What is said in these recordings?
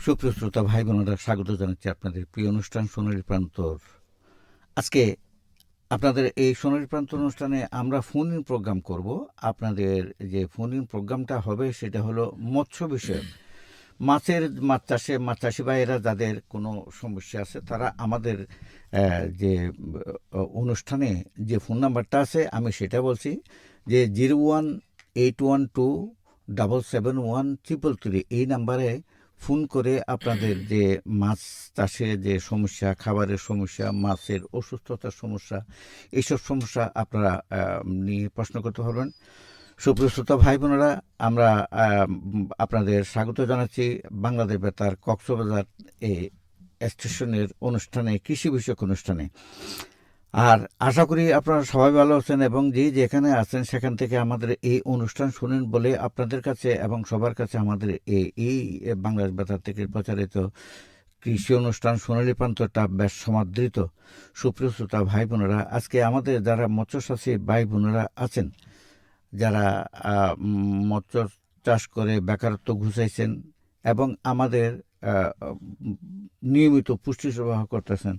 সুপ্রিয় শ্রোতা ভাই বোনেরা, স্বাগত জানাচ্ছি আপনাদের প্রিয় অনুষ্ঠান সোনালী প্রান্তর। আজকে আপনাদের এই সোনালী প্রান্তর অনুষ্ঠানে আমরা ফোন ইন প্রোগ্রাম করব। আপনাদের যে ফোন ইন প্রোগ্রামটা হবে সেটা হলো মৎস্য বিষয়ক। মাছ চাষে মাছ চাষি ভাইয়েরা যাদের কোনো সমস্যা আছে তারা আমাদের যে অনুষ্ঠানে যে ফোন নাম্বারটা আছে আমি সেটা বলছি, যে 0181277133 এই নাম্বারে ফোন করে আপনাদের যে মাছ চাষে যে সমস্যা, খাবারের সমস্যা, মাছের অসুস্থতার সমস্যা, এইসব সমস্যা আপনারা নিয়ে প্রশ্ন করতে পারবেন। সুপ্রিয় শ্রোতা ভাই বোনেরা, আমরা আপনাদের স্বাগত জানাচ্ছি বাংলাদেশ বেতার কক্সবাজার স্টেশনের অনুষ্ঠানে, কৃষি বিষয়ক অনুষ্ঠানে। আর আশা করি আপনারা সবাই ভালো আছেন এবং যেখানে আছেন সেখান থেকে আমাদের এই অনুষ্ঠান শুনেন বলে আপনাদের কাছে এবং সবার কাছে আমাদের এই বাংলাদেশ বেতার থেকে প্রচারিত কৃষি অনুষ্ঠান সোনালী প্রান্তরটা বেশ সমাদৃত। সুপ্রিয় শ্রোতা ভাই বোনেরা, আজকে আমাদের যারা মৎস্যচাষী ভাই বোনেরা আছেন, যারা মৎস্য চাষ করে বেকারত্ব ঘুচাইছেন এবং আমাদের নিয়মিত পুষ্টি সরবরাহ করতেছেন,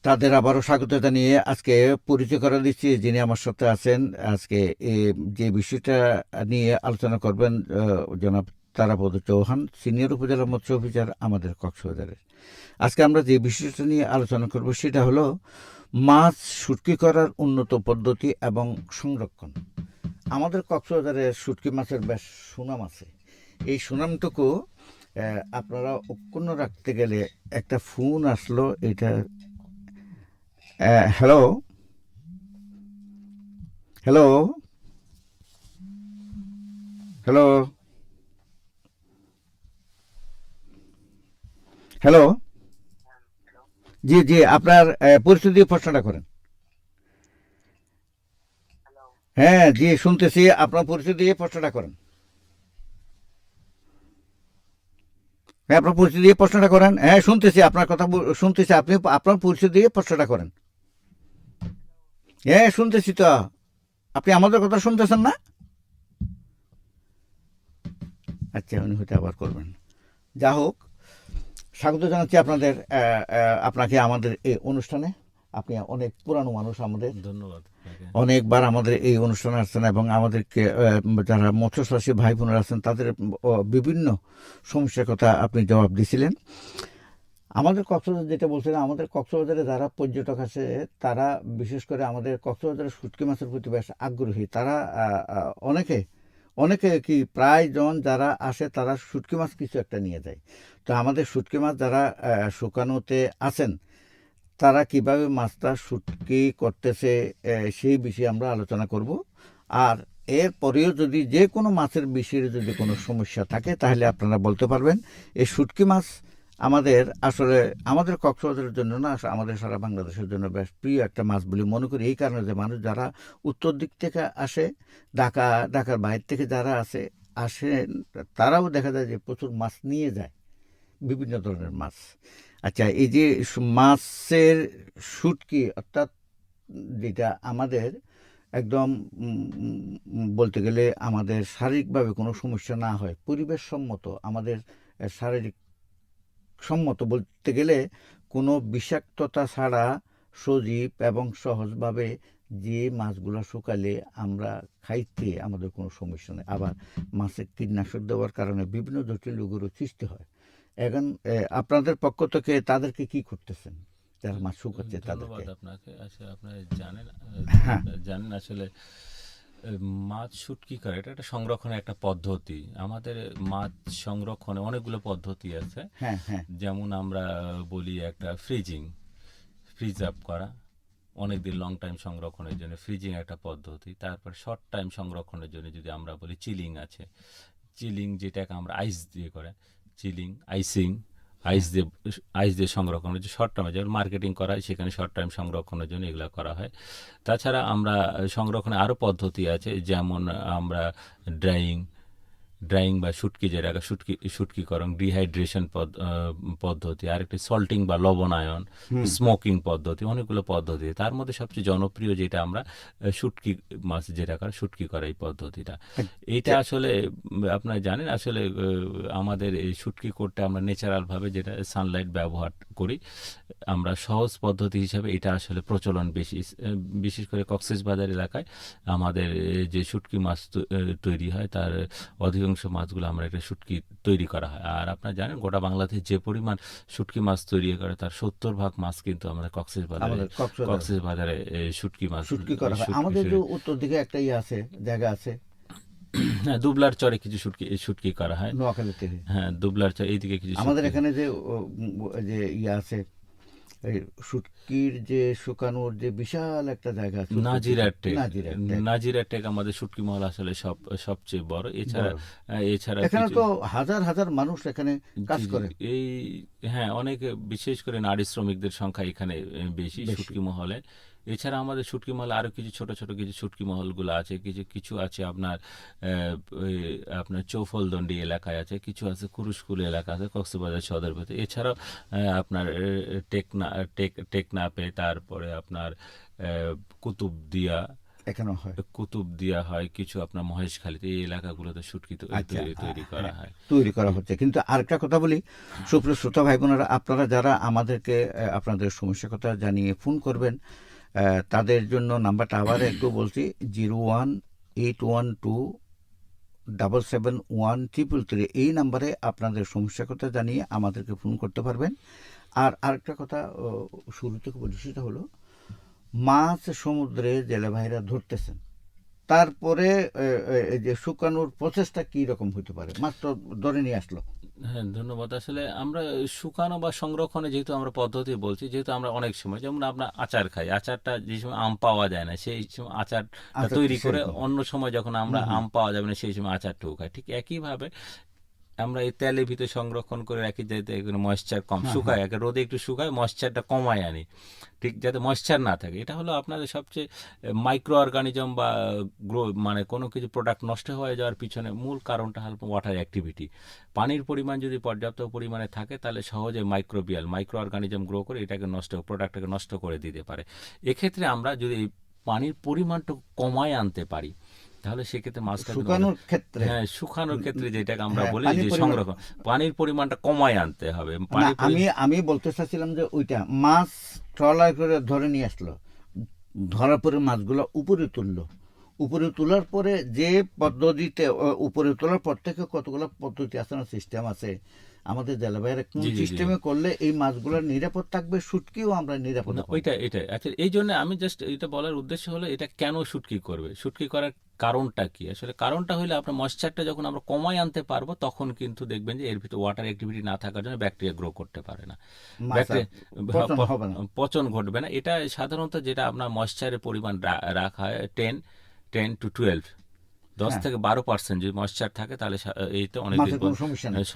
তাদের আবারও স্বাগত জানিয়ে আজকে পরিচয় করে দিচ্ছি যিনি আমার সাথে আছেন। আজকে যে বিষয়টা নিয়ে আলোচনা করবেন জনাব তারাপদ চৌহান, সিনিয়র উপজেলা মৎস্য অফিসার আমাদের কক্সবাজারের। আজকে আমরা যে বিষয়টা নিয়ে আলোচনা করব সেটা হলো মাছ শুটকি করার উন্নত পদ্ধতি এবং সংরক্ষণ। আমাদের কক্সবাজারে শুটকি মাছের বেশ সুনাম আছে। এই সুনামটুকু আপনারা অক্ষুণ্ণ রাখতে গেলে একটা ফোন আসলো। এটা হ্যালো হ্যালো হ্যালো হ্যালো জি জি, আপনার পরিচয় দিয়ে প্রশ্নটা করেন। হ্যাঁ জি, শুনতেছি, আপনার পরিচয় দিয়ে প্রশ্নটা করেন। হ্যাঁ, আপনার পরিচয় দিয়ে প্রশ্নটা করেন। হ্যাঁ, শুনতেছি, আপনার কথা শুনতেছি, আপনি আপনার পরিচয় দিয়ে প্রশ্নটা করেন। হ্যাঁ শুনতেছি তো, আপনি আমাদের কথা শুনতেছেন না? আচ্ছা, উনি হয়তো আবার করবেন। যা হোক, স্বাগত জানাচ্ছি আপনাকে আমাদের এই অনুষ্ঠানে। আপনি অনেক পুরানো মানুষ, আমাদের ধন্যবাদ। অনেকবার আমাদের এই অনুষ্ঠানে আসছেন এবং আমাদেরকে যারা মৎস্যচাষী ভাই বোনেরা আছেন তাদের বিভিন্ন সমস্যার কথা আপনি জবাব দিয়েছিলেন। আমাদের কক্সবাজার যেটা বলছিলেন, আমাদের কক্সবাজারে যারা পর্যটক আছে তারা বিশেষ করে আমাদের কক্সবাজারের শুটকি মাছের প্রতি বেশ আগ্রহী। তারা অনেকে অনেকে কি প্রায় জন যারা আসে তারা শুটকি মাছ কিছু একটা নিয়ে যায়। তো আমাদের শুটকি মাছ যারা শুকানোতে আছেন তারা কিভাবে মাছটা শুটকি করতেছে সেই বিষয়ে আমরা আলোচনা করব। আর এরপরেও যদি যে কোনো মাছের বিষয়ে যদি কোনো সমস্যা থাকে তাহলে আপনারা বলতে পারবেন। এই শুটকি মাছ আমাদের আসলে আমাদের কক্সবাজারের জন্য না, আমাদের সারা বাংলাদেশের জন্য বেশ প্রিয় একটা মাছ বলে মনে করি। এই কারণে যে মানুষ যারা উত্তর দিক থেকে আসে, ঢাকার বাইরে থেকে যারা আসে তারাও দেখা যায় যে প্রচুর মাছ নিয়ে যায়, বিভিন্ন ধরনের মাছ। আচ্ছা, এই যে মাছের শুটকি অর্থাৎ যেটা আমাদের একদম বলতে গেলে আমাদের শারীরিকভাবে কোনো সমস্যা না হয়, পরিবেশ সম্মত, আমাদের শারীরিক সম্মত বলতে গেলে কোনো বিষাক্ততা ছাড়া সজীব এবং সহজভাবে যে মাছগুলো শুকালে আমরা খাইতে আমাদের কোনো সমস্যা নেই। আবার মাছে কীটনাশক দেওয়ার কারণে বিভিন্ন জটিল রোগেরও সৃষ্টি হয়। এখন আপনাদের পক্ষ থেকে তাদেরকে কি করতেছেন যারা মাছ শুকাচ্ছে ধন্যবাদ তাদেরকে? আপনাকে। আসলে আপনারা জানেন হ্যাঁ জানেন আসলে মাছ শুটকি করা এটা একটা সংরক্ষণের একটা পদ্ধতি। আমাদের মাছ সংরক্ষণে অনেকগুলো পদ্ধতি আছে। হ্যাঁ হ্যাঁ যেমন আমরা বলি একটা ফ্রিজ আপ করা, অনেক দিন লং টাইম সংরক্ষণের জন্য ফ্রিজিং একটা পদ্ধতি। তারপর শর্ট টাইম সংরক্ষণের জন্য যদি আমরা বলি চিলিং আছে। চিলিং যেটাকে আমরা আইস দিয়ে করে চিলিং, আইসিং, আইস দিয়ে সংরক্ষণের যে শর্ট টার্মে যেমন মার্কেটিং করা হয় সেখানে শর্ট টাইম সংরক্ষণের জন্য এগুলো করা হয়। তাছাড়া আমরা সংরক্ষণে আরও পদ্ধতি আছে, যেমন আমরা ড্রাইং ড্রাইং বা শুটকি, যেটাকে শুটকিকরণ, ডিহাইড্রেশন পদ্ধতি, আরেকটি সল্টিং বা লবণায়ন, স্মোকিং পদ্ধতি, অনেকগুলো পদ্ধতি। তার মধ্যে সবচেয়ে জনপ্রিয় যেটা আমরা শুটকি মাছ যেটা করে শুটকি করা এই পদ্ধতিটা, এইটা আসলে আপনারা জানেন আসলে আমাদের এই শুটকি করতে আমরা ন্যাচারালভাবে যেটা সানলাইট ব্যবহার করি আমরা, সহজ পদ্ধতি হিসাবে এটা আসলে প্রচলন বেশি, বিশেষ করে কক্সবাজার এলাকায় আমাদের যে শুটকি মাছ তৈরি হয় তার অধিকাংশ মাছগুলো আমরা একটা শুটকি তৈরি করা হয়। আর আপনারা জানেন গোটা বাংলাদেশে যে পরিমাণ শুটকি মাছ তৈরি করে তার 70% মাছ কিন্তু আমাদের কক্সবাজারে শুটকি মাছ শুটকি করা হয়। আমাদের যে উত্তর দিকে একটা আছে, জায়গা আছে, হ্যাঁ, দুবলার চরে কিছু শুটকি করা হয়, নোয়াখালীতে। হ্যাঁ, দুবলার চর এইদিকে কিছু আমাদের এখানে যে যে আছে, এই শুটকির যে শুকানোর যে বিশাল একটা জায়গা আছে, নাজিরার টেক আমাদের শুটকি মহল আসলে সবচেয়ে বড়। এছাড়া এখানে তো হাজার হাজার মানুষ এখানে কাজ করে। এই হ্যাঁ, অনেক, বিশেষ করে নারী শ্রমিকদের সংখ্যা এখানে বেশি শুটকি মহলে। এছাড়া আমাদের শুটকি মহল আরো কিছু ছোট ছোট কিছু শুটকি মহলগুলো আছে, কিছু আছে আপনার চৌফলদন্ডি এলাকায় আছে, কিছু আছে কুরুশকুল এলাকা আছে কক্সবাজার সদর ভিতরে। এছাড়াও আপনার টেকনাপে, তারপরে আপনার কুতুবদিয়া হয়, কিছু আপনার মহেশখালীতে, এই এলাকাগুলোতে শুটকি তৈরি করা হয়, তৈরি করা হচ্ছে। কিন্তু আরেকটা কথা বলি, সুপ্রিয় শ্রোতা ভাই বোনেরা, আপনারা যারা আমাদেরকে আপনাদের সমস্যার কথা জানিয়ে ফোন করবেন, তাদের জন্য নাম্বারটা আবার একটু বলছি, 0181277133। এই নাম্বারে আপনাদের সমস্যার কথা জানিয়ে আমাদেরকে ফোন করতে পারবেন। আর আরেকটা কথা শুরু থেকে বলি, সেটা হলো মাছ সমুদ্রে জেলে ভাইরা ধরতেছেন, তারপরে যে শুকানোর প্রসেসটা কি রকম হতে পারে? মাছ তো ধরে নিয়ে আসলো। হ্যাঁ, ধন্যবাদ। আসলে আমরা শুকানো বা সংরক্ষণে যেহেতু আমরা পদ্ধতি বলছি, যেহেতু আমরা অনেক সময় যেমন আমরা আচার খাই, আচারটা যে সময় আম পাওয়া যায় না সেই সময় আচারটা তৈরি করে, অন্য সময় যখন আমরা আম পাওয়া যাবে না সেই সময় আচারটাও খাই। ঠিক একইভাবে আমরা এই তেলের ভিতরে সংরক্ষণ করে রাখি যাতে ময়েশ্চার কম শুকায়, রোদে একটু শুকায়, ময়েশ্চারটা কমায় আনি, ঠিক যাতে ময়েশ্চার না থাকে। এটা হলো আপনাদের সবচেয়ে মাইক্রো অর্গানিজম বা মানে কোনো কিছু প্রোডাক্ট নষ্ট হয়ে যাওয়ার পিছনে মূল কারণটা হলো ওয়াটার অ্যাক্টিভিটি। পানির পরিমাণ যদি পর্যাপ্ত পরিমাণে থাকে তাহলে সহজে মাইক্রো অর্গানিজম গ্রো করে এটাকে প্রোডাক্টটাকে নষ্ট করে দিতে পারে। এক্ষেত্রে আমরা যদি পানির পরিমাণটা কমায় আনতে পারি তাহলে সেক্ষেত্রে মাছটা শুকানোর ক্ষেত্রে যেটাকে আমরা বলি যে সংরক্ষণ, পানির পরিমাণটা কমায় আনতে হবে। আমি বলতে চাচ্ছিলাম যে ওইটা মাছ ট্রলার করে ধরে নিয়ে আসলো, ধরার পরে মাছগুলো উপরে তুললো, উপরে তোলার পরে যে পদ্ধতিতে উপরে তোলার পর থেকে কতগুলো পদ্ধতি আছে না, সিস্টেম আছে আমাদের জলবায়ুর, কোন সিস্টেমে করলে এই মাছগুলো নিরাপদ থাকবে, শুটকিও আমরা নিরাপদ। এটা আচ্ছা, এই জন্য আমি জাস্ট এটা বলার উদ্দেশ্য হলো এটা কেন শুটকি করবে, শুটকি করার কারণটা কি? আসলে কারণটা হলো আপনার ময়েশ্চারটা যখন আমরা কমাই আনতে পারবো তখন কিন্তু দেখবেন যে এর ভিতরে ওয়াটার অ্যাক্টিভিটি না থাকার জন্য ব্যাকটেরিয়া গ্রো করতে পারে না, পচন ঘটবে না। এটা সাধারণত যেটা আপনার ময়েশ্চারের পরিমাণ রাখা হয় 10 to 12, 10 থেকে 12% যদি ময়েশ্চার থাকে তাহলে এইতে অনেকদিন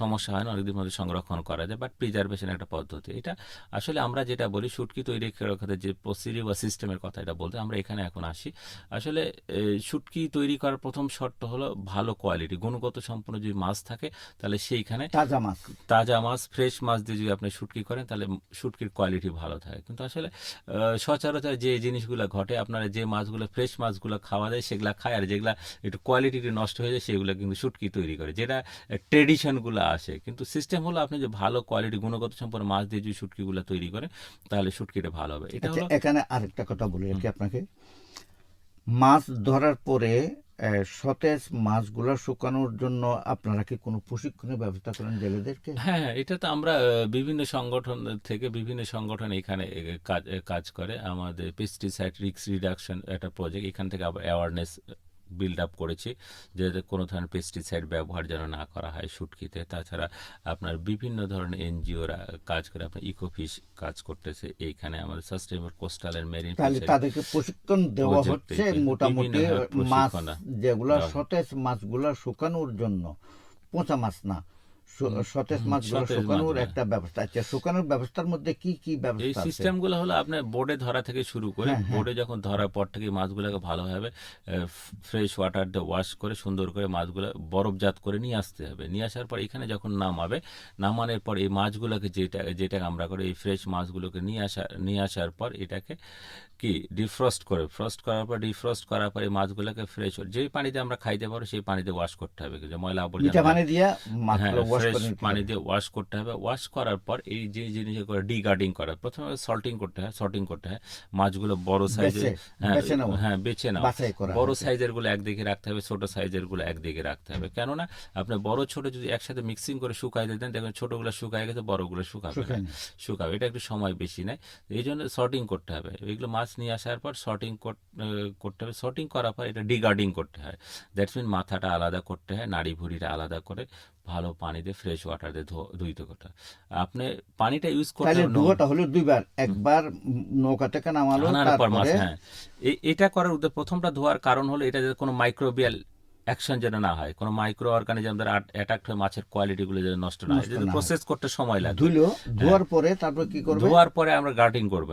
সমস্যা হয় না, অনেকদিন মধ্যে সংরক্ষণ করা যায়। বাট প্রিজার্ভেশন একটা পদ্ধতি। এটা আসলে আমরা যেটা বলি শুটকি তৈরি করার কথা, যে প্রসিডিউর বা সিস্টেমের কথা এটা বলতে আমরা এখানে এখন আসি। আসলে শুটকি তৈরি করার প্রথম শর্ত হলো ভালো কোয়ালিটি, গুণগত সম্পন্ন যদি মাছ থাকে তাহলে সেইখানে তাজা মাছ ফ্রেশ মাছ দিয়ে যদি আপনি শুটকি করেন তাহলে শুটকির কোয়ালিটি ভালো থাকে। কিন্তু আসলে সচরাচর যে জিনিসগুলো ঘটে, আপনারা যে মাছগুলো ফ্রেশ মাছগুলো খাওয়া যায় সেগুলো খায়, আর যেগুলা একটু কোয়ালিটি নষ্ট হয়ে যায় সেগুলো কিন্তু শুটকি তৈরি করে, যেটা ট্রেডিশনগুলো আসে। কিন্তু সিস্টেম হলো আপনি যে ভালো কোয়ালিটি গুণগত সম্পন্ন মাছ দিয়ে যদি শুটকিগুলো তৈরি করেন তাহলে শুটকিটা ভালো হবে। এটা হলো। এখানে আরেকটা কথা বলি আর কি আপনাকে, মাছ ধরার পরে সতেজ মাছগুলো শুকানোর জন্য আপনারা কি কোনো প্রশিক্ষণের ব্যবস্থা করেন জেলেদেরকে? হ্যাঁ, এটা তো আমরা বিভিন্ন সংগঠন এখানে কাজ করে। আমাদের পেস্টিসাইড রিস্ক রিডাকশন একটা প্রজেক্ট, এখান থেকে আবার অ্যাওয়ারনেস বিল্ড আপ করেছি যাতে কোনো ধরনের পেস্টিসাইড ব্যবহার যেন না করা হয় শুটকিতে। তাছাড়া আপনার বিভিন্ন ধরনের এনজিওরা কাজ করে, আপনার ইকোফিশ কাজ করতেছে এইখানে, আমাদের sustainable coastal and marine fishery, তাদেরকে প্রশিক্ষণ দেওয়া হচ্ছে মোটামুটি মাছ যেগুলো সতেজ মাছগুলো শুকানোর জন্য, পচা মাছ না, সতেজ মাছগুলো সতেজ শুকানোর মাছগুলো। একটা ব্যবস্থা। আচ্ছা, শুকানোর ব্যবস্থার মধ্যে কি কি এই ব্যবস্থা আছে? সিস্টেমগুলো হলো আপনার বোর্ডে ধরা থেকে শুরু করে, হ্যাঁ, হ্যাঁ। বোর্ডে যখন ধরার পর থেকে মাছগুলোকে ভালোভাবে ফ্রেশ ওয়াটার দিয়ে ওয়াশ করে সুন্দর করে মাছগুলো বরফজাত করে নিয়ে আসতে হবে। নিয়ে আসার পর এখানে যখন নামাবে, নামানোর পর এই মাছগুলোকে যেটা আমরা করে এই ফ্রেশ মাছগুলোকে নিয়ে আসার পর এটাকে কি ডিফ্রস্ট করে, ডিফ্রস্ট করার পর এই মাছগুলোকে ফ্রেশ যে পানিতে আমরা খাইতে পারো সেই পানিতে ওয়াশ করতে হবে, যে ময়লা মিঠা আবর্জনা পানি দিয়া হ্যাঁ মাছগুলো ওয়াশ ফ্রেশ করে নিতে পানি হবে। দিয়ে ওয়াশ করতে হবে। ওয়াশ করার পর এই যে জিনিস করে ডিগার্ডিং করা, প্রথমে সর্টিং করতে হয় মাছগুলো বড় সাইজের। বেছে হ্যাঁ বেছে নেওয়া, হ্যাঁ বেছে নাও। বাছাই করা বড় হচ্ছে। সাইজের গুলো একদিকে রাখতে হবে, ছোট সাইজের গুলো একদিকে রাখতে হবে। কেননা আপনি বড় ছোট যদি একসাথে মিক্সিং করে শুকাইতে দেন, দেখবেন ছোটগুলো শুকায় গেছে, বড়গুলো শুকাবে না, শুকায় না। শুকাবে। এটা একটু সময় বেশি নেয়, এই জন্য সর্টিং করতে হবে। এগুলো মাছ নিয়ে আসার পর সর্টিং করতে হবে। সর্টিং করার পর এটা ডিগার্ডিং করতে হয়। দ্যাটস মিন মাথাটা আলাদা করতে হয়, নাড়ি ভুঁড়িটা আলাদা করে ভালো পানি দিয়ে ফ্রেশ ওয়াটার দিয়ে ধুইতে করতে হয়। আপনি পানিটা ইউজ করতে তাহলে হবে ধোয়াটা হলো দুইবার, একবার নৌকা থেকে নামালো, আনার পর মাছ। তারপরে হ্যাঁ, এটা করার উদ্দেশ্য, প্রথমটা ধোয়ার কারণ হলো এটা যাতে কোনো মাইক্রোবিয়াল অ্যাকশন যেন না হয়, কোনো মাইক্রো অর্গানিজম দ্বারা অ্যাটাক হয়ে মাছের কোয়ালিটিগুলো যেন নষ্ট না হয়, নষ্ট যদি না হয়। প্রসেস করতে সময় লাগবে। ধুইলো, ধোয়ার পরে তারপর কি করবে? ধোয়ার পরে আমরা গার্টিং করব,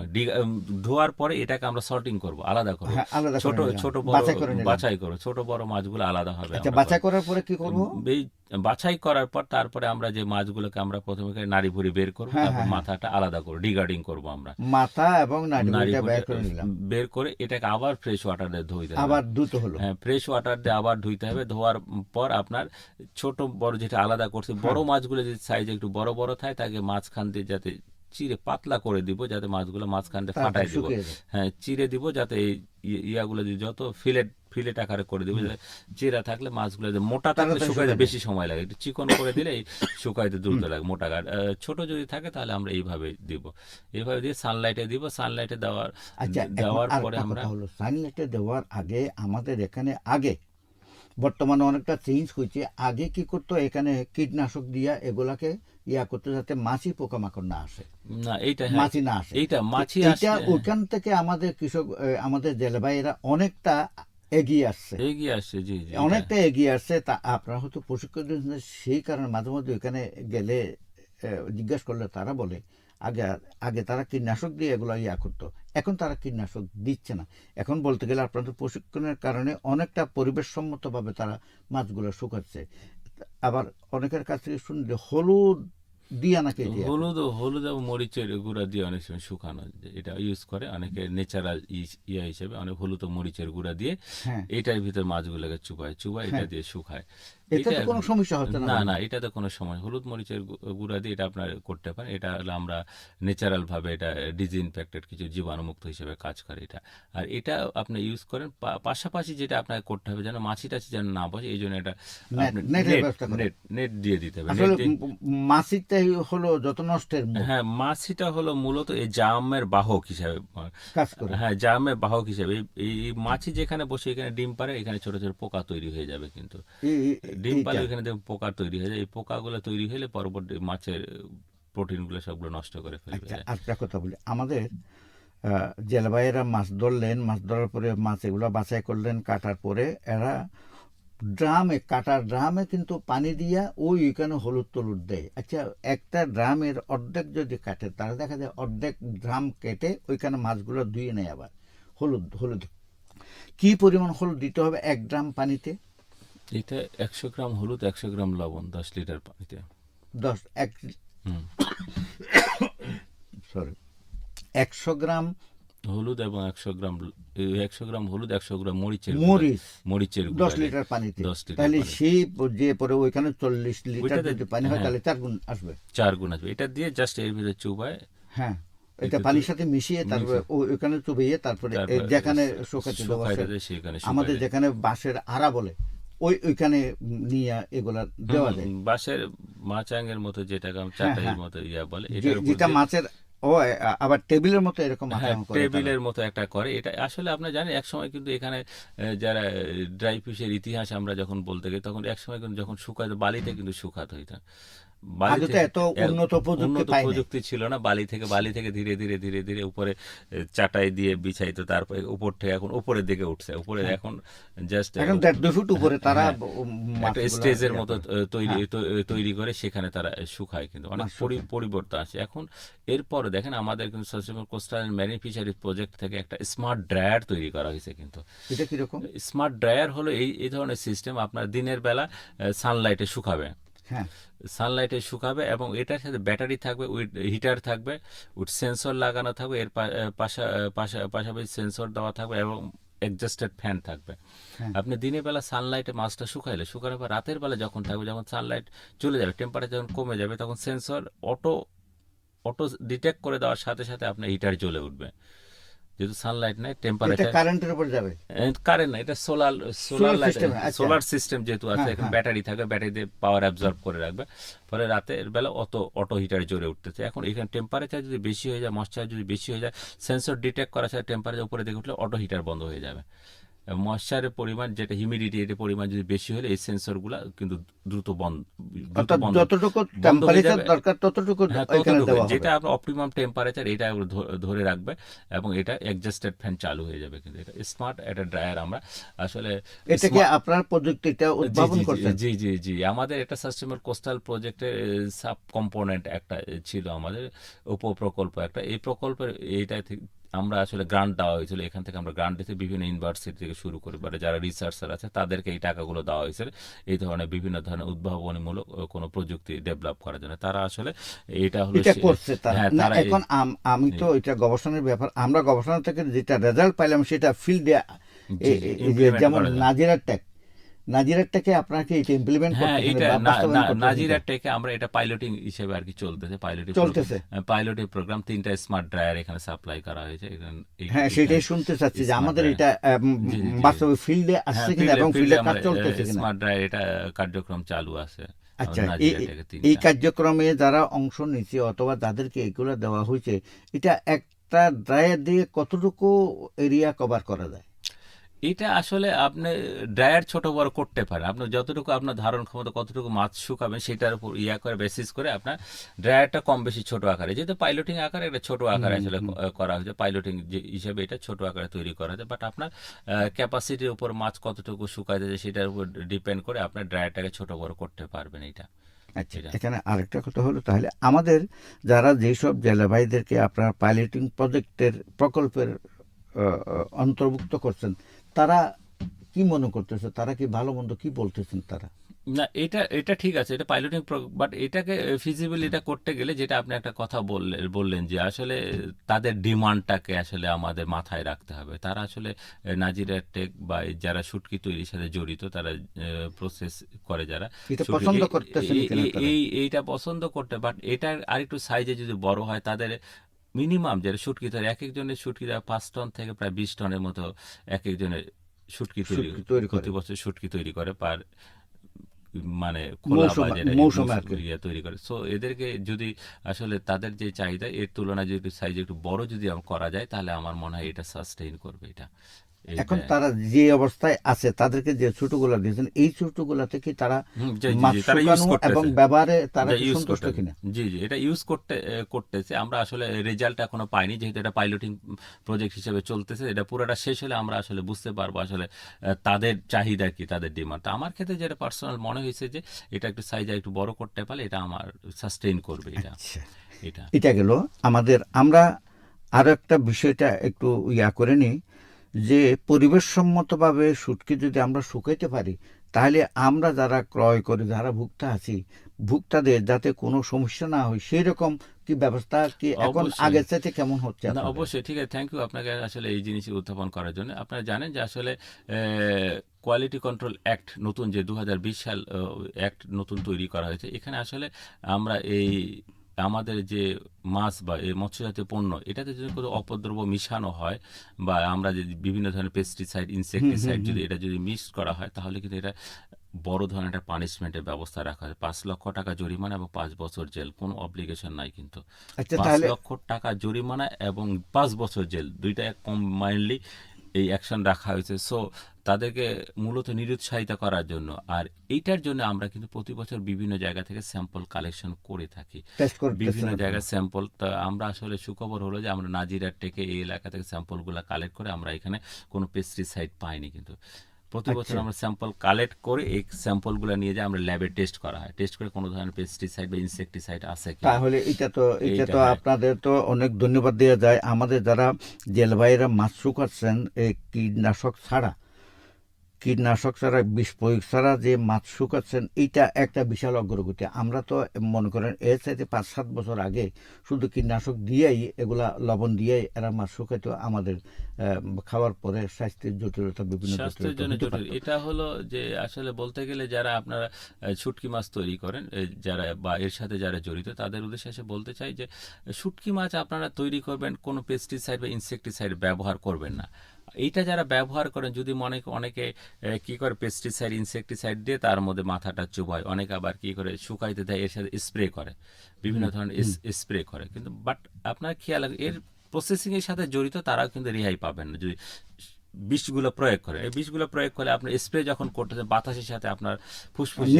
ধোয়ার পরে এটাকে আমরা সর্টিং করব, আলাদা করব। হ্যাঁ, আলাদা করে ছোট নিলাম, ছোট বড় বাছাই করে নিলাম। বাছাই করব, ছোট বড় মাছগুলো আলাদা হবে। আচ্ছা, আমরা বাছাই করার পরে কি করব? এই বাছাই করার পর তারপরে আমরা যে মাছগুলোকে আমরা প্রথমে নাড়ি ভুঁড়ি বের করবো, হ্যাঁ, তারপর হ্যাঁ। মাথাটা আলাদা করবো, ডিগার্ডিং করবো আমরা। মাথা এবং নাড়ি নাড়ি ভুঁড়িটা ভুঁড়ি বের করে নিলাম, বের করে এটাকে আবার ফ্রেশ ওয়াটার দিয়ে ধুইতে হবে। আবার ধুতে হলো। হ্যাঁ, ফ্রেশ ওয়াটার দিয়ে আবার ধুইতে হবে। ধোয়ার পর আপনার ছোট বড় যেটা আলাদা করছে, বড় মাছগুলো যদি সাইজ একটু বড় বড় থাকে তাকে মাঝখান দিয়ে যাতে চিরে পাতলা করে দিব, যাতে মাছগুলো মাঝখান দিয়ে তারপর ফাটাই দিব। শুকিয়ে যাবে। হ্যাঁ, চিরে দিব যাতে এই ইয়াগুলো দিয়ে যত ফিলেট আকারে করে দিব, যাতে চিরা থাকলে মাছগুলো যে মোটা থাকলে তাড়াতাড়ি শুকাইতে শুকাবে। বেশি সময় লাগে, একটু চিকন করে দিলে এই শুকাইতে দ্রুত লাগে, মোটা গাছ। ছোট যদি থাকে তাহলে আমরা এইভাবে দিব, এইভাবে দিয়ে সানলাইটে দিব। সানলাইটে আচ্ছা, এখন দেওয়ার আর পরে একটা আমরা কথা হলো, সানলাইটে দেওয়ার আগে আমাদের এখানে বর্তমানে অনেকটা চেঞ্জ হয়েছে। আগে কি করতো, এখানে কীটনাশক দিয়া এগুলাকে ইয়া করতে, যাতে মাছি পোকামাকড় না আসে, না এইটা হ্যাঁ মাছি না আসে। এইটা মাছি এইটা আসলে ওইখান থেকে আমাদের কৃষক, আমাদের জেলেভাইয়েরা অনেকটা এগিয়ে আসছে, এগিয়ে আসছে। জি জি, অনেকটা এগিয়ে আসছে। তা আপনারা হয়তো প্রশিক্ষণ দিয়েছেন, সেই কারণে মাঝে মধ্যে ওইখানে গেলে জিজ্ঞাসা করলে তারা বলে আগে আগে তারা কীটনাশক দিয়ে এগুলো ইয়া করতো, এখন তারা কীটনাশক দিচ্ছে না। এখন বলতে গেলে আপনাদের প্রশিক্ষণের কারণে অনেকটা পরিবেশসম্মতভাবে তারা মাছগুলো শুকাচ্ছে। আবার অনেকের কাছ থেকে শুনলে হলুদ দিয়া নাকি এটা হলুদ এবং মরিচের গুঁড়া দিয়ে অনেক সময় শুকানো, এটা ইউজ করে অনেকে ন্যাচারাল ইয়া হিসেবে, অনেক হলুদ ও মরিচের গুঁড়া দিয়ে হ্যাঁ, এটার ভিতর মাছগুলোকে চুপায় এটা হ্যাঁ। দিয়ে শুকায়। এতে তো এটা কোনো সমস্যা হচ্ছে না? না না, এটাতে কোনো সময়, হলুদ মরিচের গুঁড়া দিয়ে এটা আপনার করতে পারেন। এটা হলো আমরা ন্যাচারাল ভাবে, এটা ডিসইনফেক্টেড, কিছু জীবাণুমুক্ত হিসেবে কাজ করে এটা। আর এটা আপনি ইউজ করেন, পাশাপাশি যেটা আপনাকে করতে হবে যেন মাছি টাছি যেন না বসে, এই জন্য এটা আপনি নেটের ব্যবস্থা করে। নেট দিয়ে দিতে হবে। আসলে মাছিটাই হলো যত নষ্টের মূল, হ্যাঁ, মাছিটা হলো মূলত এই জামের বাহক হিসাবে। কাজ করে। হ্যাঁ, জামের বাহক হিসাবে এই মাছি যেখানে বসে এখানে ডিম পারে, এখানে ছোট ছোট পোকা তৈরি হয়ে যাবে। কিন্তু ডিম পালে এইটা এখানে দেখুন পোকা তৈরি হয়ে যায়। এই পোকাগুলো তৈরি হলে পরবর্তী মাছের প্রোটিনগুলো সবগুলো নষ্ট করে ফেলবে। আচ্ছা, আরেকটা কথা বলি, আমাদের জেলেভাইয়েরা মাছ ধরলেন, মাছ ধরার পরে মাছ এগুলো বাছাই করলেন, কাটার পরে এরা কাটার ড্রামে কিন্তু পানি দিয়া ওইখানে হলুদ টলুদ দেয়। আচ্ছা, একটা ড্রামের অর্ধেক যদি কাটে, তাহলে দেখা যায় অর্ধেক ড্রাম কেটে ওইখানে মাছগুলো ধুয়ে নেয় আবার হলুদ কি পরিমাণ হলুদ দিতে হবে এক ড্রাম পানিতে? এটা 100 গ্রাম হলুদ, 100 গ্রাম লবণ 10 লিটার পানিতে। 100 গ্রাম হলুদ এবং 100 গ্রাম হলুদ, 100 গ্রাম মরিচের গুঁড়া 10 লিটার পানিতে। 10 লিটার তাহলে পানি। সেই যে পরে ওইখানে 40 লিটার ওইটাতে যদি পানি হয়, হ্যাঁ, তাহলে 4 গুণ আসবে। 4 গুণ আসবে। এটা দিয়ে জাস্ট এর ভিতরে চুবায়, হ্যাঁ, এটা পানির সাথে মিশিয়ে তারপরে ওইখানে চুবিয়ে তারপরে যেখানে শুকাতে দেওয়া আছে, সেখানে আমাদের যেখানে বাঁশের আড়া বলে ওইখানে নিয়ে এগুলা দেওয়া যায়। বাঁশের মাচাঙ্গের মতো, যেটাকে চাটাইয়ের মতো ইয়া বলে, এটার উপর যেটা দিয়ে- মাছের আবার টেবিলের মতো এরকম হ্যাঁ, আচরণ করে তারা। টেবিলের মতো একটা করে। এটা আসলে আপনার জানেন, এক সময় কিন্তু এখানে যারা ড্রাই ফিশের ইতিহাস আমরা যখন বলতে গেছি, তখন এক সময় কিন্তু যখন শুকাতো, বালিতে কিন্তু শুকাতে হইতো। বালি আগে তো থেকে এত উন্নত প্রযুক্তি উন্নত পাই নাই। প্রযুক্তি ছিল না। বালি থেকে ধীরে ধীরে ধীরে ধীরে উপরে চাটাই দিয়ে বিছাইতো, তারপরে উপর থেকে এখন উপরের দিকে উঠছে, উপরে হ্যাঁ, এখন জাস্ট এখন 1.5 ফুট উপরে তারা হ্যাঁ একটা মাছগুলা স্টেজের ইয়া মতো করে। তৈরি হ্যাঁ, তৈরি করে সেখানে তারা শুকায়, কিন্তু অনেক মাছ শুকায়। পরিবর্তন আছে এখন। এরপরে দেখেন আমাদের কিন্তু sustainable coastal and marine fisheries project থেকে একটা স্মার্ট ড্রায়ার তৈরি করা হয়েছে কিন্তু। এটা কিরকম? স্মার্ট ড্রায়ার হলো এই ধরনের সিস্টেম, আপনার দিনের বেলা সানলাইটে শুকাবে, হ্যাঁ, সানলাইটে শুকাবে এবং এটার সাথে ব্যাটারি থাকবে, উইথ হিটার থাকবে, উইথ সেন্সর লাগানো থাকবে, এর পাশাপাশি সেন্সর দেওয়া থাকবে এবং অ্যাডজাস্টেড ফ্যান থাকবে। হ্যাঁ। আপনি দিনের বেলা সানলাইটে মাছটা শুকানোর পর রাতের বেলা যখন থাকবে, যখন সানলাইট চলে যাবে, টেম্পারেচার যখন কমে যাবে, তখন সেন্সর অটো অটো ডিটেক্ট করে দেওয়ার সাথে সাথে আপনার হিটার জ্বলে উঠবে। যেহেতু সানলাইট নেই, এটা টেম্পারেচার কারেন্টের উপর যাবে? কারেন্ট না, এটা solar solar solar light, system? আচ্ছা। সোলার সিস্টেম যেহেতু আছে, হ্যাঁ, এখন হ্যাঁ। ব্যাটারি থাকবে, ব্যাটারি দিয়ে পাওয়ার অ্যাবজর্ব করে রাখবে, পরে রাতের বেলা অটো হিটার জ্বলে উঠতেছে। এখন এখানে টেম্পারেচার যদি বেশি হয়ে যায়, ময়েশ্চার যদি বেশি হয়ে যায়, সেন্সর ডিটেক্ট করার সাথে টেম্পারেচার উপরে দিকে উঠলে অটো হিটার বন্ধ হয়ে যাবে। ময়েশ্চারের পরিমাণ, যেটা হিউমিডিটি, এর পরিমাণ যদি বেশি হলে এই সেন্সরগুলো কিন্তু দ্রুত অর্থাৎ বন্ধ যতটুকু বন্ধ হয়ে টেম্পারেচার যাবে। দরকার ততটুকু হ্যাঁ, এখানে ততটুকু দেওয়া হবে। যেটা আপনার অপটিমাম টেম্পারেচার, এটা ধরে রাখবে এবং এটা অ্যাডজাস্টেড ফ্যান চালু হয়ে যাবে। কিন্তু এটা স্মার্ট একটা ড্রায়ার আমরা আসলে এটা কি আপনার প্রযুক্তিটা জি উদ্ভাবন জি জি করছেন? জি জি জি আমাদের এটা সাস্টেনেবল কোস্টাল প্রজেক্টের সাব কম্পোনেন্ট একটা ছিল, আমাদের উপপ্রকল্প একটা। এই প্রকল্পের এইটা আমরা আসলে গ্রান্ট দেওয়া হয়েছিল, এখান থেকে আমরা গ্রান্ট দিতে বিভিন্ন ইউনিভার্সিটি থেকে শুরু করে যারা রিসার্চার আছে তাদেরকে এই টাকাগুলো দেওয়া হয়েছিল এই ধরনের বিভিন্ন ধরনের উদ্ভাবনীমূলক কোনো প্রযুক্তি ডেভেলপ করার জন্য। তারা আসলে এটা হলো এটা করছে তারা হ্যাঁ, না? তারা এখন আমি তো এটা গবেষণার ব্যাপার, আমরা গবেষণা থেকে যেটা রেজাল্ট পাইলাম সেটা ফিল্ডে, জি জি ইমপ্লিমেন্ট যেমন করা যায়। নাজিরারটাকে আপনাকে এটা ইমপ্লিমেন্ট হ্যাঁ, করতেছেন এটা বা বাস্তবায়ন করতেছেন? নাজিরার টেকে আমরা এটা পাইলটিং হিসেবে আর কি চলতেছে, চলতেছে। Piloting program. 3টা স্মার্ট ড্রায়ার এখানে সাপ্লাই করা হয়েছে হ্যাঁ, সেটাই শুনতে চাচ্ছি যে স্মার্ট আমাদের ড্রায়ার। এটা জি জি জি বাস্তবে ফিল্ডে হ্যাঁ, আসছে কিনা এবং ফিল্ডে কাজ আমরা চলতেছে কিনা। স্মার্ট ড্রায়ার এটা কার্যক্রম চালু আছে আচ্ছা, নাজিরা টেকে এই 3টা। কার্যক্রমে যারা অংশ নিচ্ছে অথবা যাদেরকে এগুলো দেওয়া হয়েছে, এটা একটা ড্রায়ার দিয়ে কতটুকু এরিয়া কভার করা যায়? এটা আসলে আপনি ড্রায়ার ছোট বড় করতে পারেন, আপনার যতটুকু আপনার ধারণ ক্ষমতা, কতটুকু মাছ শুকাবেন সেটার উপর করে বেসিস করে আপনার ড্রায়ারটা কম বেশি ছোট আকারে, যেহেতু পাইলটিং আকারে এটা ছোট আকারে আসলে করা হয়েছে, পাইলটিং যে হিসেবে এটা ছোট আকারে তৈরি করা হয়েছে। বাট আপনার ক্যাপাসিটির উপর মাছ কতটুকু শুকায় যাচ্ছে সেটার উপর ডিপেন্ড করে আপনার ড্রায়ারটাকে ছোট বড় করতে পারবেন এটা। আচ্ছা, এটা এখানে আরেকটা কথা হলো, তাহলে আমাদের যারা যেসব জেলে ভাইদেরকে আপনার পাইলটিং প্রকল্পের অন্তর্ভুক্ত করছেন, তারা কি মনে করতেছে? তারা কি ভালো মন্দ কি বলতেছেন তারা? না, এটা ঠিক আছে, এটা পাইলটিং, বাট এটাকে ফিজিবল এটা করতে গেলে, যেটা আপনি একটা কথা বললেন যে আসলে তাদের ডিমান্ডটাকে আসলে আমাদের মাথায় রাখতে হবে। তারা আসলে নাজিরা টেক বা যারা শুটকি তৈরির সাথে জড়িত, তারা প্রসেস করে, যারা এটা শুটকি পছন্দ করতেছেন কিনা তারা? এইটা পছন্দ করতে, বাট এটার আরেকটু সাইজে যদি বড় হয়, তাদের মিনিমাম যারা শুটকি তৈরি, এক একজনের শুটকি 5 টন থেকে প্রায় 20 টনের মতো এক একজনের শুটকি শুটকি তৈরি করে প্রতি বছর শুটকি তৈরি করে, মানে খোলা বাজারে মৌসুমে আর কি। তৈরি করে। সো এদেরকে যদি আসলে তাদের যে চাহিদা, এর তুলনায় যদি সাইজ একটু বড় যদি করা যায়, তাহলে আমার মনে হয় এটা সাস্টেইন করবে এটা। এখন এইটা তারা যে অবস্থায় আছে, তাদেরকে যে ছোটগুলা দিয়েছেন, এই ছোটগুলা থেকে তারা জি জি মাছ জি তারা ইউজ শুকানো এবং করতেছে, ব্যবহারে তারা কি ইউজ সন্তুষ্ট করতে কিনা? জি জি এটা ইউজ করতেছে। আমরা আসলে রেজাল্ট এখনো পাইনি, যেহেতু এটা পাইলটিং প্রজেক্ট হিসেবে চলতেছে। এটা পুরোটা শেষ হলে আমরা আসলে বুঝতে পারবো আসলে তাদের চাহিদা কি, তাদের ডিমান্ড। আমার ক্ষেত্রে যেটা পার্সোনাল মনে হয়েছে যে এটা একটু সাইজ একটু বড় করতে পারলে এটা আমার সাস্টেইন করবে এটা। আচ্ছা, এটা এটা গেল আমাদের। আমরা আরো একটা বিষয়টা একটু করে নিই, যে পরিবেশসম্মতভাবে শুটকি যদি আমরা শুকাইতে পারি, তাহলে আমরা যারা ক্রয় করি, যারা ভুক্তা আছি, ভুক্তাদের যাতে কোনো সমস্যা না হয়, সেই রকম কি ব্যবস্থা কি এখন অবশ্যই। আগের চাইতে কেমন হচ্ছে না, আপনাদের? অবশ্যই ঠিক আছে, থ্যাংক ইউ আপনাকে আসলে এই জিনিস উত্থাপন করার জন্য। আপনারা জানেন যে আসলে কোয়ালিটি কন্ট্রোল অ্যাক্ট নতুন যে 2020 সাল অ্যাক্ট নতুন তৈরি করা হয়েছে, এখানে আসলে আমরা আমাদের যে মাছ বা এই মৎস্যজাতীয় পণ্য, এটাতে যদি কোনো অপদ্রব্য মিশানো হয় বা আমরা যদি বিভিন্ন ধরনের পেস্টিসাইড, ইনসেকটিসাইড যদি এটা যদি মিক্স করা হয়, তাহলে কিন্তু এটা বড় ধরনের একটা পানিশমেন্টের ব্যবস্থা রাখা হয়। 5 লক্ষ টাকা জরিমানা এবং 5 বছর জেল, কোনো অব্লিগেশন নাই কিন্তু। আচ্ছা, 5 তাহলে লক্ষ টাকা জরিমানা এবং 5 বছর জেল, দুইটা কম্বাইনলি এই অ্যাকশন রাখা হয়েছে। সো তাদেরকে মূলত নিরুৎসাহিত করার জন্য। আর এইটার জন্য আমরা কিন্তু প্রতি বছর বিভিন্ন জায়গা থেকে স্যাম্পল কালেকশন করে থাকি, টেস্ট করতেছেন বিভিন্ন আপনারা? জায়গায় স্যাম্পল। তা আমরা আসলে সুখবর হলো যে আমরা নাজিরহাট থেকে এই এলাকা থেকে স্যাম্পলগুলো কালেক্ট করে আমরা এখানে কোনো পেস্টিসাইড পাইনি, কিন্তু প্রতি বছর আচ্ছা। আমরা স্যাম্পল কালেক্ট করে এই স্যাম্পলগুলো নিয়ে যাই, আমরা ল্যাবে টেস্ট করা হয়, টেস্ট করে কোনো ধরনের পেস্টিসাইড বা ইনসেকটিসাইড আছে কিনা। তাহলে এটা তো এইটা হয়। আপনাদের তো অনেক ধন্যবাদ দেওয়া যায়। আমাদের যারা জেল ভাইয়েরা মাছ শুকাচ্ছেন এই কীটনাশক ছাড়া বিষ প্রয়োগ ছাড়া যে মাছ শুকাচ্ছেন, এইটা একটা বিশাল অগ্রগতি। আমরা তো মনে করেন এর চাইতে 5-7 বছর আগে শুধু কীটনাশক দিয়েই, এগুলা লবণ দিয়েই এরা মাছ শুকাইতো। আমাদের খাওয়ার পরে স্বাস্থ্যের জটিলতা, বিভিন্ন স্বাস্থ্যের জটিলতা জন্য হতে জটিল। পারতো। এটা হলো যে আসলে বলতে গেলে যারা আপনারা শুটকি মাছ তৈরি করেন, যারা বা এর সাথে যারা জড়িত, তাদের উদ্দেশ্যে এসে বলতে চাই যে শুটকি মাছ আপনারা তৈরি করবেন, কোনো পেস্টিসাইড বা ইনসেকটিসাইড ব্যবহার করবেন না। এইটা যারা ব্যবহার করেন, যদি অনেকে কি করে পেস্টিসাইড ইনসেকটিসাইড দিয়ে তার মধ্যে মাথাটা চুবায়, অনেকে আবার কি করে শুকাইতে দেয়, এর সাথে স্প্রে করে, বিভিন্ন ধরনের স্প্রে করে। কিন্তু বাট আপনার খেয়াল রাখবেন, এর প্রসেসিং এর সাথে জড়িত তারাও কিন্তু রেহাই পাবেন না যদি বিষগুলো প্রয়োগ করে। এই বিষগুলো প্রয়োগ করলে আপনার স্প্রে যখন করতেছেন, বাতাসের সাথে আপনার ফুসফুসে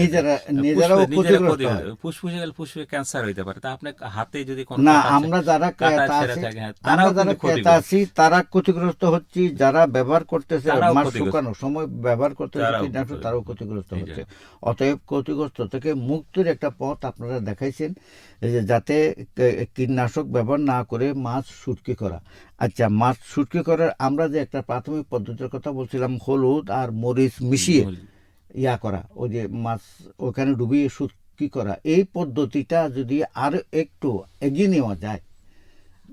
নিজেরাও ক্ষতিগ্রস্ত হয়। ফুসফুসে গেলে ফুসফুসে ক্যান্সার হইতে পারে। তা আপনার হাতে যদি কোনো না, কাটা আমরা যারা কাটা ক্রেতা ছেঁড়া আছি, থাকে, হ্যাঁ, আমরা তারাও যারা কিন্তু ক্রেতা ক্ষতিগ্রস্ত, আছি তারা ক্ষতিগ্রস্ত হচ্ছি, যারা ব্যবহার করতেছে তারাও মাছ ক্ষতিগ্রস্ত, শুকানোর সময় ব্যবহার করতেছে তারাও কীটনাশক, তারাও ক্ষতিগ্রস্ত এই হচ্ছে। জন্য। অতএব ক্ষতিগ্রস্ত থেকে মুক্তির একটা পথ আপনারা দেখাইছেন, এই যে যাতে কীটনাশক ব্যবহার না করে মাছ শুটকি করা। আচ্ছা, মাছ শুটকি করার আমরা যে একটা প্রাথমিক পদ্ধতির কথা বলছিলাম, হলুদ আর মরিচ মিশিয়ে ইয়া করা, ওই যে মাছ ওখানে ডুবিয়ে শুটকি করা, এই পদ্ধতিটা যদি আরো একটু এগিয়ে নেওয়া যায়।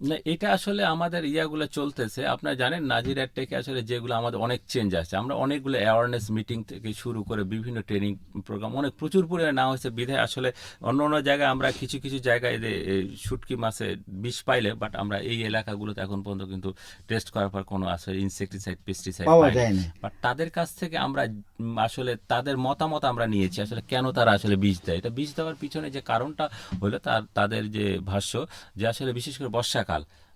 না, এটা আসলে আমাদের ইয়াগুলো চলতেছে। আপনারা জানেন নাজিরহাট থেকে আসলে যেগুলো আমাদের অনেক চেঞ্জ আসছে, আমরা অনেকগুলো অ্যাওয়ারনেস মিটিং থেকে শুরু করে বিভিন্ন ট্রেনিং প্রোগ্রাম অনেক প্রচুর পরিমাণে নেওয়া হয়েছে। বিধায় আসলে অন্য অন্য জায়গায় আমরা কিছু কিছু জায়গায় এই শুটকি মাছে বিষ পাইলে, বাট আমরা এই এলাকাগুলোতে এখন পর্যন্ত কিন্তু টেস্ট করার পর কোনো আসলে ইনসেকটিসাইড পেস্টিসাইড পাওয়া পাইনি। যায় না। বাট তাদের কাছ থেকে আমরা আসলে তাদের মতামত আমরা নিয়েছি, আসলে কেন তারা আসলে বিষ দেয়। এটা বিষ দেওয়ার পিছনে যে কারণটা হলো তাদের যে ভাষ্য, যে আসলে বিশেষ করে বর্ষাকাল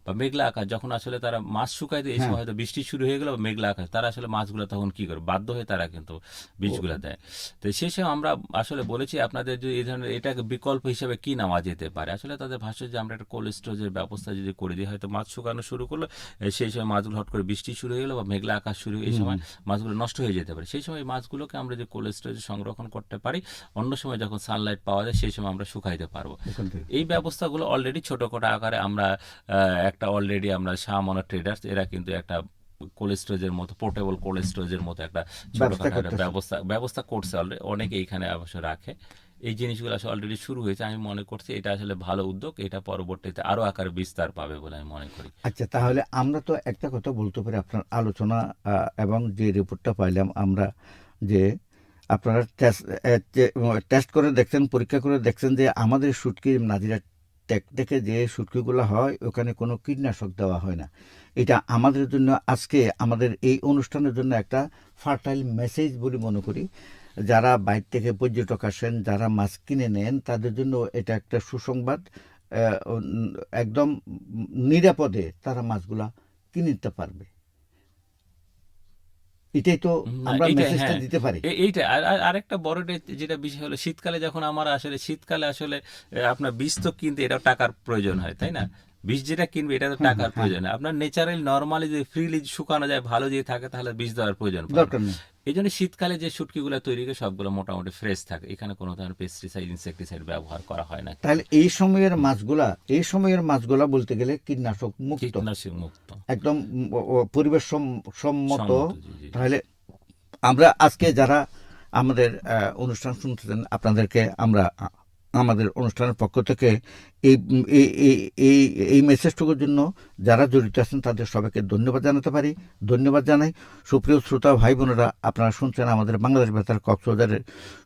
বা মেঘলা আকাশ, যখন আসলে তারা মাছ শুকায় দেয়, এই সময় হয়তো বৃষ্টি শুরু হয়ে গেল বা মেঘলা আকাশ, তারা আসলে মাছগুলো তখন কি করে, বাধ্য হয়ে তারা কিন্তু বীজগুলো দেয়। তো সেই সময় আমরা আসলে বলেছি আপনাদের যদি এই ধরনের এটাকে বিকল্প হিসেবে কি নেওয়া যেতে পারে। আসলে তাদের ভাষ্য যে আমরা একটা কোল্ড স্টোরেজের ব্যবস্থা যদি করে দিই, হয়তো মাছ শুকানো শুরু করলো, সেই সময় মাছগুলো হট করে বৃষ্টি শুরু হয়ে গেলো বা মেঘলা আকাশ শুরু, এই সময় মাছগুলো নষ্ট হয়ে যেতে পারে। সেই সময় এই মাছগুলোকে আমরা যে কোল্ড স্টোরেজে সংরক্ষণ করতে পারি, অন্য সময় যখন সানলাইট পাওয়া যায় সেই সময় আমরা শুকাইতে পারবো। এই ব্যবস্থাগুলো অলরেডি ছোটখাটো আকারে আমরা একটা অলরেডি আমরা শাহমনা ট্রেডার্স, এরা কিন্তু একটা কোল্ড স্টোরেজের মতো, পোর্টেবল কোল্ড স্টোরেজের মতো একটা ছোটখাটো একটা ব্যবস্থা করছে অলরেডি, অনেকে এইখানে অবশ্য রাখে। এই জিনিসগুলো আসলে অলরেডি শুরু হয়েছে। আমি মনে করছি এটা আসলে ভালো উদ্যোগ, এটা পরবর্তীতে আরো আকারে বিস্তার পাবে বলে আমি মনে করি। আচ্ছা, তাহলে আমরা তো একটা কথা বলতে পারি, আপনার আলোচনা এবং যে রিপোর্টটা পাইলাম আমরা, যে আপনারা টেস্ট করে দেখছেন, পরীক্ষা করে দেখছেন যে আমাদের শুটকি নাজিরহাট থেকে যে শুটকিগুলো হয় ওখানে কোনো কীটনাশক দেওয়া হয় না। এটা আমাদের জন্য আজকে আমাদের এই অনুষ্ঠানের জন্য একটা ফার্টাইল মেসেজ বলে মনে করি। যারা বাইরে থেকে পর্যটক আসেন, যারা মাছ কিনে নেন, তাদের জন্য এটা একটা সুসংবাদ। একদম নিরাপদে তারা মাছগুলা কিনে নিতে পারবে। এটাই তো আমরা এইটা, মেসেজটা হ্যাঁ, দিতে পারি। এইটা আরেকটা বড় যেটা বিষয় হলো, শীতকালে যখন আমরা আসলে শীতকালে আসলে আপনার বীজ তো কিনতে এটাও টাকার প্রয়োজন হয়, তাই না? বীজ যেটা কিনবে এটা তো টাকার প্রয়োজন হয়। আপনার ন্যাচারালি নর্মালি যদি ফ্রিলি শুকানো যায়, ভালো যদি থাকে, তাহলে বীজ দেওয়ার প্রয়োজন পড়ে না। দরকার নেই। এই জন্য শীতকালে যে শুটকিগুলো তৈরি করে সবগুলো মোটামুটি ফ্রেশ থাকে, এখানে কোনো ধরনের পেস্টিসাইড ইনসেকটিসাইড ব্যবহার করা হয় না। তাহলে এই সময়ের মাছগুলা বলতে গেলে কীটনাশক মুক্ত, কীটনাশক মুক্ত, একদম পরিবেশ সম্মত। জি। তাহলে আমরা আজকে যারা আমাদের অনুষ্ঠান শুনতেছেন, আপনাদেরকে আমরা আমাদের অনুষ্ঠানের পক্ষ থেকে এই এই এই এই মেসেজটুকুর জন্য যারা জড়িত আছেন তাদের সবাইকে ধন্যবাদ জানাই। সুপ্রিয় শ্রোতা ভাই বোনেরা, আপনারা শুনছেন আমাদের বাংলাদেশ বেতার কক্সবাজারের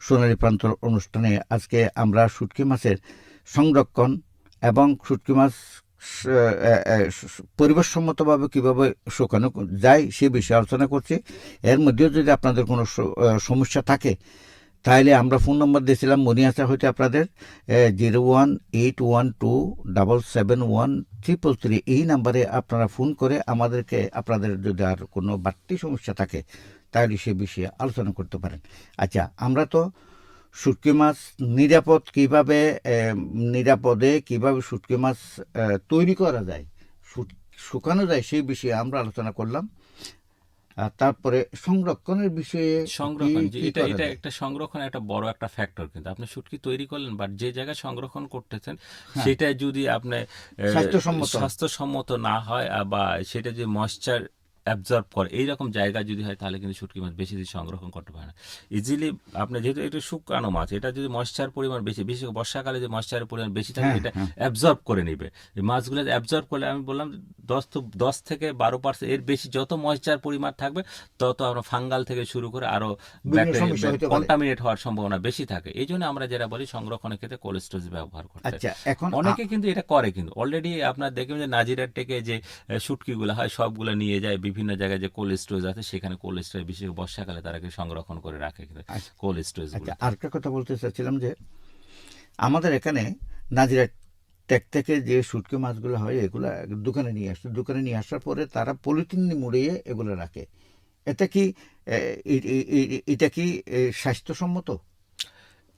সোনালী প্রান্তর অনুষ্ঠানে। আজকে আমরা শুটকি মাছের সংরক্ষণ এবং শুটকি মাছ পরিবেশসম্মতভাবে কীভাবে শুকানো যায় সে বিষয়ে আলোচনা করছি। এর মধ্যেও যদি আপনাদের কোনো সমস্যা থাকে, তাহলে আমরা ফোন নম্বর দিয়েছিলাম মনিয়াচা হইতে আপনাদের 01821771333, এই নাম্বারে আপনারা ফোন করে আমাদেরকে আপনাদের যদি আর কোনো বাড়তি সমস্যা থাকে তাহলে সে বিষয়ে আলোচনা করতে পারেন। আচ্ছা, আমরা তো শুটকি মাছ নিরাপদে কিভাবে শুটকি মাছ তৈরি করা যায়, শুকানো যায়, সেই বিষয়ে আমরা আলোচনা করলাম। আর তারপরে সংরক্ষণের বিষয়ে সংরক্ষণ যে কি এটা করা এটা যায়? একটা সংরক্ষণ একটা বড় একটা ফ্যাক্টর, কিন্তু আপনি শুটকি তৈরি করলেন বাট যে জায়গায় সংরক্ষণ করতেছেন হ্যাঁ, সেটা যদি আপনার স্বাস্থ্যসম্মত। স্বাস্থ্যসম্মত না হয় বা সেটা যে ময়েশ্চার অ্যাবজর্ব করে এইরকম জায়গা যদি হয়, তাহলে কিন্তু শুটকি মাছ বেশি দিন সংরক্ষণ করতে পারে না ইজিলি। আপনি যেহেতু এটা শুকানো মাছ, এটা যদি ময়েশ্চার পরিমাণ বেশি, বিশেষ করে বর্ষাকালে যে ময়েশ্চারের পরিমাণ বেশি থাকে, হ্যাঁ, এটা হ্যাঁ। অ্যাবজর্ব করে নেবে। এই মাছগুলো অ্যাবজর্ব করলে, আমি বললাম 10 থেকে 12%, এর বেশি যত ময়েশ্চার পরিমাণ থাকবে তত আমরা ফাঙ্গাল থেকে শুরু করে আরো বিভিন্ন সমস্যা হতে পারে। কন্টামিনেট হওয়ার সম্ভাবনা বেশি থাকে। এই জন্য আমরা যেটা বলি সংরক্ষণের ক্ষেত্রে কোল্ড স্টোরেজ ব্যবহার করতে। আচ্ছা, এখন অনেকে কিন্তু এটা করে, কিন্তু অলরেডি আপনার দেখবেন যে নাজিরার থেকে যে শুটকিগুলো হয় সবগুলো নিয়ে যায় বিভিন্ন জায়গায়, যে কোল্ড স্টোরেজ আছে সেখানে কোল্ড স্টোরেজ, বিশেষ করে বর্ষাকালে তারা কি সংরক্ষণ করে রাখে কিন্তু কোল্ড স্টোরেজ আচ্ছা, গুলো। আরেকটা কথা বলতে চাচ্ছিলাম যে আমাদের এখানে নাজিরা টেক থেকে যে শুটকি মাছগুলো হয় এগুলা দোকানে নিয়ে আসছে, দোকানে নিয়ে আসার পরে তারা পলিথিন মুড়িয়ে এগুলো রাখে। এটা কি এটা কি স্বাস্থ্যসম্মত?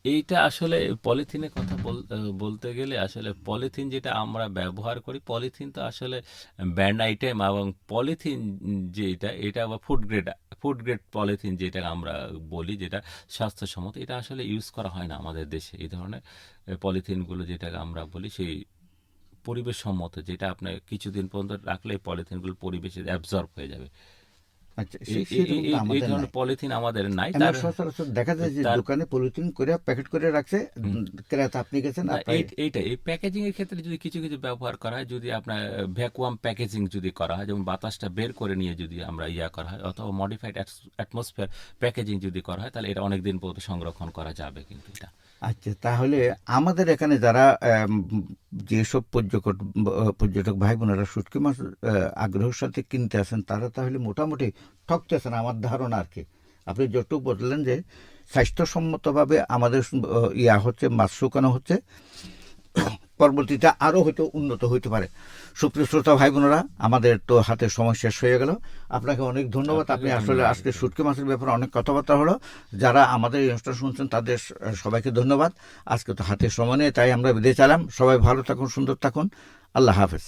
এইটা আসলে পলিথিনের কথা বলতে গেলে, আসলে পলিথিন যেটা আমরা ব্যবহার করি, পলিথিন তো আসলে ব্যান্ড আইটেম, এবং পলিথিন যেটা, এটা আবার ফুড গ্রেড পলিথিন যেটা আমরা বলি, যেটা স্বাস্থ্যসম্মত, এটা আসলে ইউজ করা হয় না আমাদের দেশে। এই ধরনের পলিথিনগুলো যেটাকে আমরা বলি সেই পরিবেশ সম্মত, যেটা আপনার কিছুদিন পর্যন্ত রাখলে এই পলিথিনগুলো পরিবেশে অ্যাবজর্ব হয়ে যাবে। আচ্ছা, এই এই সেরকম তো এই- এই আমাদের নাই। ধরনের পলিথিন আমাদের নাই। আমরা সচরাচর দেখা যায় যে তার দোকানে পলিথিন করে প্যাকেট করে রাখছে, ক্রেতা আপনি গেছেন, না, আপনার এই প্যাকেজিং এর ক্ষেত্রে যদি কিছু কিছু ব্যবহার করা হয়, যদি আপনার ভ্যাকুয়াম প্যাকেজিং যদি করা হয়, যেমন বাতাসটা বের করে নিয়ে যদি আমরা করা হয়, অথবা মডিফাইড অ্যাটমসফিয়ার প্যাকেজিং যদি করা হয়, তাহলে এটা অনেকদিন পর্যন্ত সংরক্ষণ করা যাবে কিন্তু এটা। আচ্ছা, তাহলে আমাদের এখানে যারা যেসব পর্যটক ভাই বোনেরা শুটকি মাছ আগ্রহের সাথে কিনতে আসেন, তারা তাহলে মোটামুটি ঠকতেছেন আমার ধারণা আর কি। আপনি যতটুকু বললেন যে স্বাস্থ্যসম্মতভাবে আমাদের হচ্ছে, মাছ শুকানো হচ্ছে, পরবর্তীতে আরও হয়তো উন্নত হইতে পারে। সুপ্রিয় শ্রোতা ভাই বোনেরা, আমাদের তো হাতে সময় শেষ হয়ে গেল। আপনাকে অনেক ধন্যবাদ। আপনি আসলে আজকে শুটকি মাছের ব্যাপারে অনেক কথাবার্তা হলো। যারা আমাদের এই অনুষ্ঠান শুনছেন তাদের সবাইকে ধন্যবাদ। আজকে তো হাতে সময় নেই, তাই আমরা বিদায় চাইলাম। সবাই ভালো থাকুন, সুন্দর থাকুন। আল্লাহ হাফেজ।